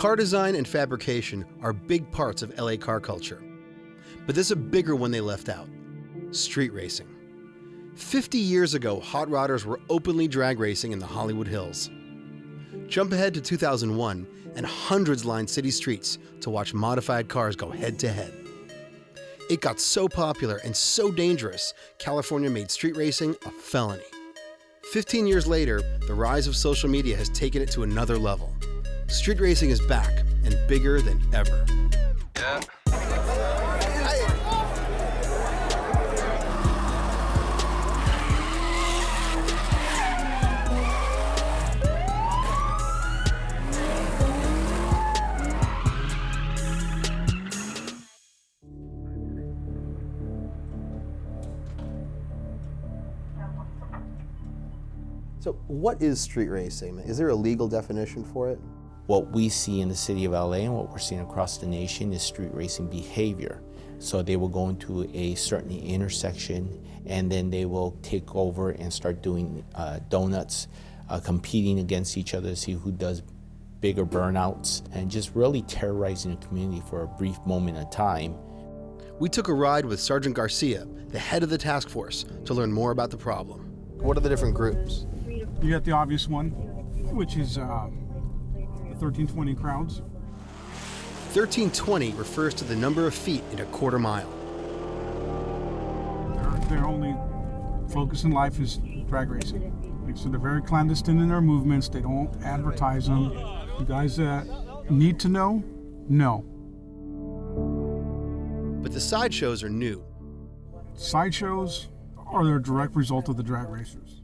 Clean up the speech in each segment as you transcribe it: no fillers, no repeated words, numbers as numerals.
Car design and fabrication are big parts of LA car culture. But there's a bigger one they left out: street racing. 50 years ago, hot rodders were openly drag racing in the Hollywood Hills. Jump ahead to 2001, and hundreds lined city streets to watch modified cars go head-to-head. It got so popular and so dangerous, California made street racing a felony. 15 years later, the rise of social media has taken it to another level. Street racing is back and bigger than ever. Yeah. So what is street racing? Is there a legal definition for it? What we see in the city of LA and what we're seeing across the nation is street racing behavior. So they will go into a certain intersection and then they will take over and start doing donuts, competing against each other to see who does bigger burnouts, and just really terrorizing the community for a brief moment of time. We took a ride with Sergeant Garcia, the head of the task force, to learn more about the problem. What are the different groups? You got the obvious one, which is the 1320 crowds. 1320 refers to the number of feet in a quarter mile. Their only focus in life is drag racing. So they're very clandestine in their movements. They don't advertise them. The guys that need to know. But the sideshows are new. Sideshows are a direct result of the drag racers.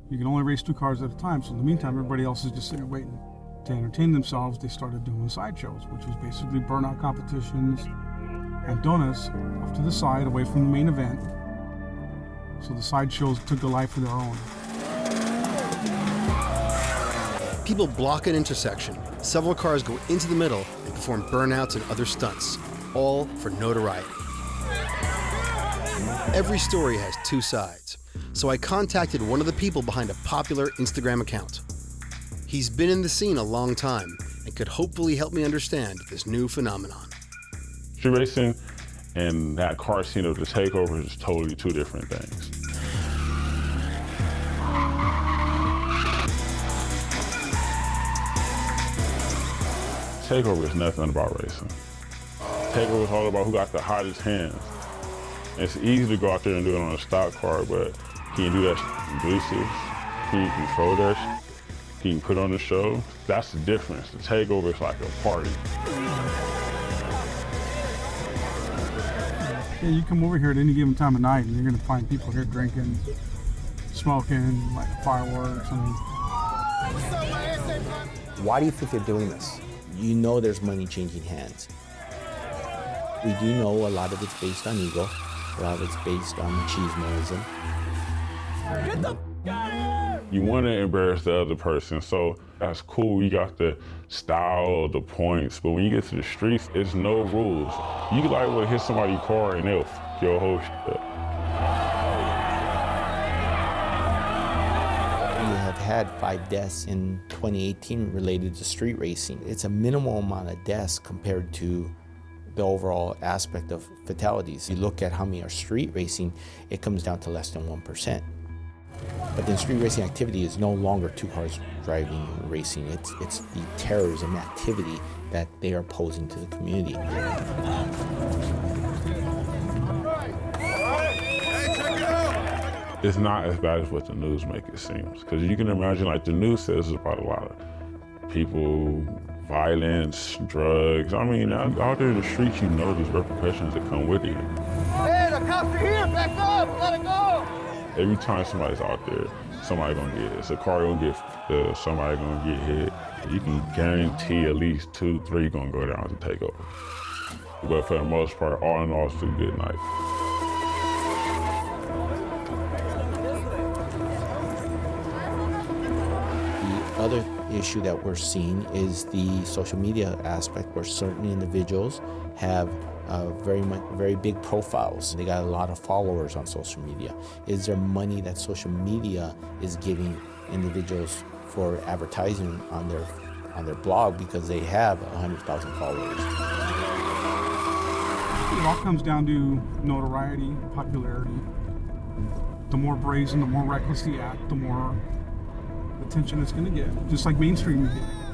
You can only race 2 cars at a time, so in the meantime, everybody else is just sitting there waiting. To entertain themselves, they started doing sideshows, which was basically burnout competitions and donuts off to the side, away from the main event. So the sideshows took a life of their own. People block an intersection. Several cars go into the middle and perform burnouts and other stunts, all for notoriety. Every story has 2 sides, so I contacted one of the people behind a popular Instagram account. He's been in the scene a long time and could hopefully help me understand this new phenomenon. Street racing and that car scene of the takeovers is totally 2 different things. Takeover is nothing about racing. Takeover is all about who got the hottest hands. It's easy to go out there and do it on a stock car, but can you do that in boosters? Can you control that? Can you put on a show? That's the difference. The takeover is like a party. Yeah, you come over here at any given time of night and you're gonna find people here drinking, smoking, like fireworks. Why do you think they're doing this? You know there's money changing hands. We do know a lot of it's based on ego, a lot of it's based on machismoism. Get the f out of here! You want to embarrass the other person, so that's cool. You got the style, the points, but when you get to the streets, it's no rules. You could like hit somebody's car and they'll f your whole shit up. We have had 5 deaths in 2018 related to street racing. It's a minimal amount of deaths compared to the overall aspect of fatalities. You look at how many are street racing, it comes down to less than 1%. But then street racing activity is no longer 2 cars driving and racing. It's the terrorism activity that they are posing to the community. It's not as bad as what the news make it seem. Because you can imagine, like the news says about a lot of people, violence, drugs. I mean, out there in the streets, you know there's repercussions that come with it. Hey, the cops are here! Back up! Let it go! Every time somebody's out there, somebody gonna get hit. A car gonna get, somebody gonna get hit. You can guarantee at least 2, 3 gonna go down to take over. But for the most part, all in all, it's a good night. The other issue that we're seeing is the social media aspect, where certain individuals have very big profiles. They got a lot of followers on social media. Is there money that social media is giving individuals for advertising on their on their blog because they have 100,000 followers. It all comes down to notoriety, popularity. The more brazen, the more reckless the act, the more attention it's going to get. Just like mainstream media.